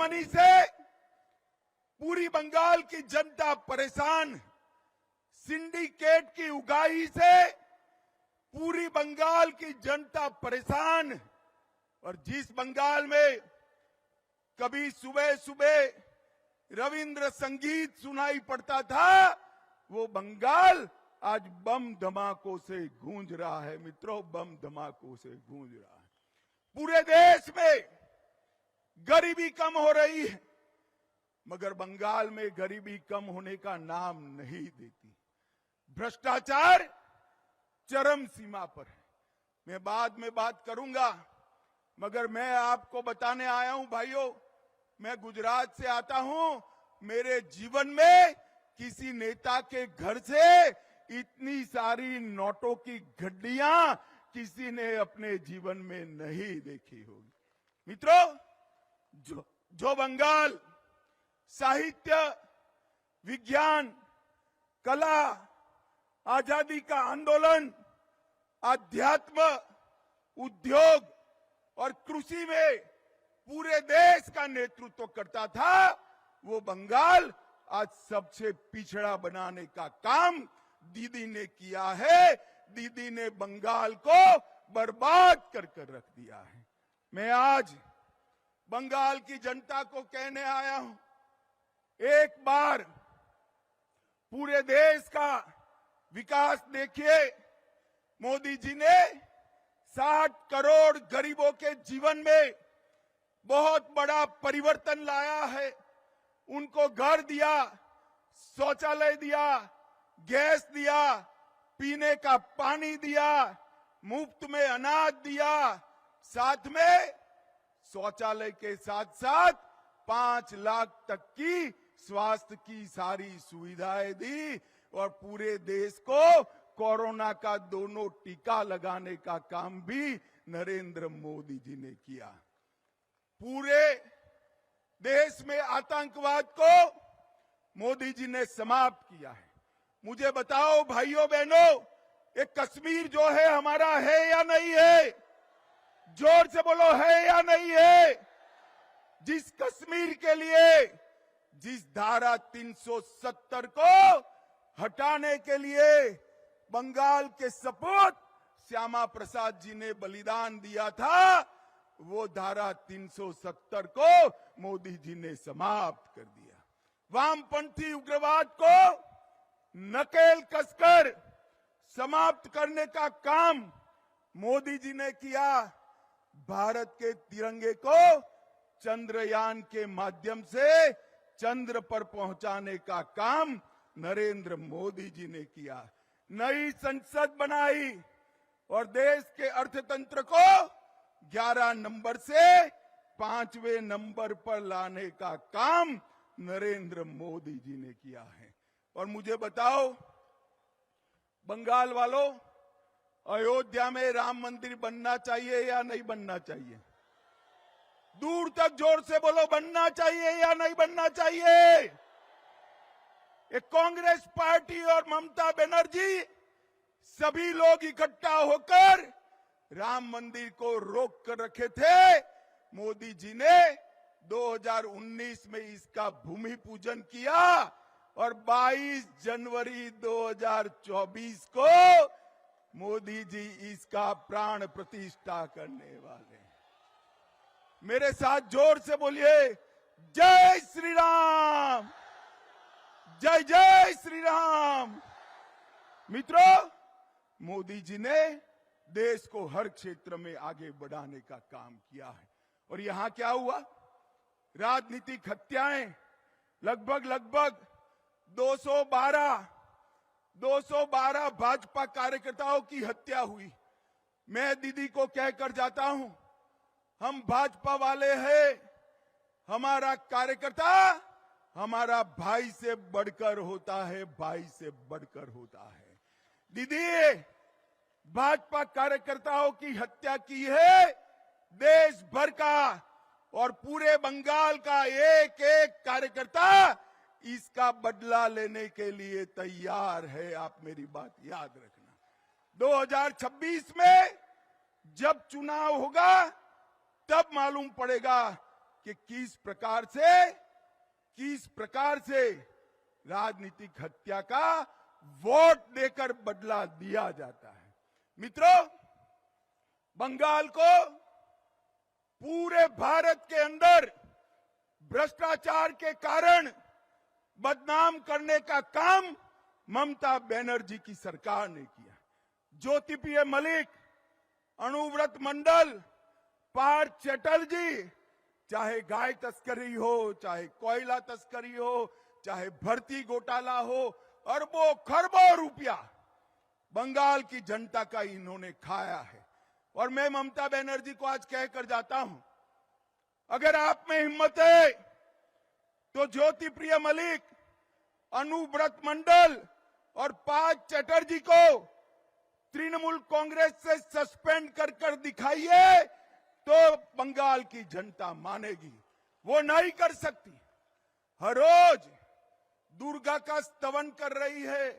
दुश्मनी से पूरी बंगाल की जनता परेशान, सिंडिकेट की उगाही से पूरी बंगाल की जनता परेशान। और जिस बंगाल में कभी सुबह सुबह रविंद्र संगीत सुनाई पड़ता था, वो बंगाल आज बम धमाकों से गूंज रहा है। मित्रों, बम धमाकों से गूंज रहा है। पूरे देश में गरीबी कम हो रही है, मगर बंगाल में गरीबी कम होने का नाम नहीं देती। भ्रष्टाचार चरम सीमा पर है। मैं बाद में बात करूंगा, मगर मैं आपको बताने आया हूं भाइयों, मैं गुजरात से आता हूं। मेरे जीवन में किसी नेता के घर से इतनी सारी नोटों की गड्डियां किसी ने अपने जीवन में नहीं देखी होगी। मित्रों, जो बंगाल साहित्य, विज्ञान, कला, आजादी का आंदोलन, आध्यात्म, उद्योग और कृषि में पूरे देश का नेतृत्व करता था, वो बंगाल आज सबसे पिछड़ा बनाने का काम दीदी ने किया है। दीदी ने बंगाल को बर्बाद कर रख दिया है। मैं आज बंगाल की जनता को कहने आया हूं, एक बार पूरे देश का विकास देखिए। मोदी जी ने 60 करोड़ गरीबों के जीवन में बहुत बड़ा परिवर्तन लाया है। उनको घर दिया, शौचालय दिया, गैस दिया, पीने का पानी दिया, मुफ्त में अनाज दिया, साथ में शौचालय के साथ साथ 5 लाख तक की स्वास्थ्य की सारी सुविधाएं दी और पूरे देश को कोरोना का दोनों टीका लगाने का काम भी नरेंद्र मोदी जी ने किया। पूरे देश में आतंकवाद को मोदी जी ने समाप्त किया है। मुझे बताओ भाइयों बहनों, ये कश्मीर जो है हमारा है या नहीं है? जोर से बोलो, है या नहीं है? जिस कश्मीर के लिए, जिस धारा 370 को हटाने के लिए बंगाल के सपूत श्यामा प्रसाद जी ने बलिदान दिया था, वो धारा 370 को मोदी जी ने समाप्त कर दिया। वामपंथी उग्रवाद को नकेल कसकर समाप्त करने का काम मोदी जी ने किया। भारत के तिरंगे को चंद्रयान के माध्यम से चंद्र पर पहुंचाने का काम नरेंद्र मोदी जी ने किया। नई संसद बनाई और देश के अर्थतंत्र को 11 नंबर से 5वें नंबर पर लाने का काम नरेंद्र मोदी जी ने किया है। और मुझे बताओ बंगाल वालों, अयोध्या में राम मंदिर बनना चाहिए या नहीं बनना चाहिए? दूर तक जोर से बोलो, बनना चाहिए या नहीं बनना चाहिए? एक कांग्रेस पार्टी और ममता बनर्जी सभी लोग इकट्ठा होकर राम मंदिर को रोक कर रखे थे। मोदी जी ने 2019 में इसका भूमि पूजन किया और 22 जनवरी 2024 को मोदी जी इसका प्राण प्रतिष्ठा करने वाले। मेरे साथ जोर से बोलिए, जय श्री राम, जय जय श्री राम। मित्रों, मोदी जी ने देश को हर क्षेत्र में आगे बढ़ाने का काम किया है। और यहां क्या हुआ? राजनीतिक हत्याएं, लगभग 212 भाजपा कार्यकर्ताओं की हत्या हुई। मैं दीदी को कहकर जाता हूं, हम भाजपा वाले हैं, हमारा कार्यकर्ता हमारा भाई से बढ़कर होता है, भाई से बढ़कर होता है। दीदी, भाजपा कार्यकर्ताओं की हत्या की है देश भर का, और पूरे बंगाल का एक एक कार्यकर्ता इसका बदला लेने के लिए तैयार है। आप मेरी बात याद रखना। 2026 में जब चुनाव होगा तब मालूम पड़ेगा कि किस प्रकार से राजनीतिक हत्या का वोट देकर बदला दिया जाता है। मित्रों, बंगाल को पूरे भारत के अंदर भ्रष्टाचार के कारण बदनाम करने का काम ममता बनर्जी की सरकार ने किया। ज्योतिप्रिय मलिक, अनुव्रत मंडल, पार्थ चैटर्जी, चाहे गाय तस्करी हो, चाहे कोयला तस्करी हो, चाहे भर्ती घोटाला हो, अरबों खरबों रुपया बंगाल की जनता का इन्होंने खाया है। और मैं ममता बनर्जी को आज कहकर जाता हूं, अगर आप में हिम्मत है तो ज्योतिप्रिय मलिक, अनुव्रत मंडल और पार्थ चैटर्जी को तृणमूल कांग्रेस से सस्पेंड कर दिखाइए तो बंगाल की जनता मानेगी। वो नहीं कर सकती। हर रोज दुर्गा का स्तवन कर रही है,